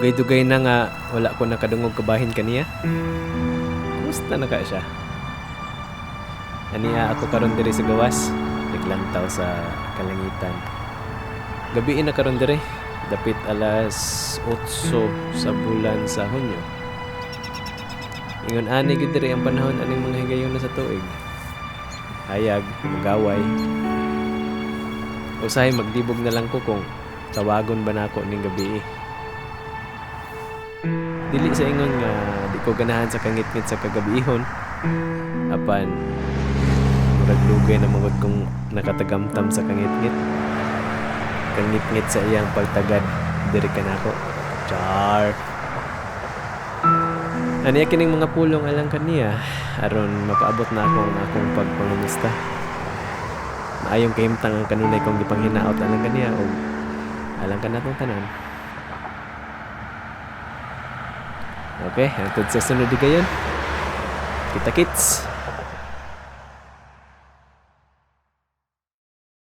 Dugay-dugay na nga wala ko nakadungog kabahin kaniya. Kumusta na ka siya? Aniya ako karon diri sa gawas, naglantaw sa kalangitan. Gabi na karon diri, dapit alas 8 sa bulan sa Hunyo. Ingon ani gid diri ang panahon aning mga higayon na sa tuig. Hayag, magaway. Usahay magdibog na lang ko kung tawagon ba nako ning gabi. Dili sa ingon nga di ko ganahan sa kangit-ngit sa kagabihon. Apan murag lugay na magod kong nakatagamtam sa kangit-ngit. Kangit-ngit sa iyang pagtagad diri ka nako. Char. Aniya kining mga pulong alang kaniya aron mapaabot na ako ang akong pagpangumusta. Maayong kahimtang ang kanunay kong gipanghinaot alang kaniya o alang ka natong tanan. Okay, hangtod sa sunod di kayon. Kita kits.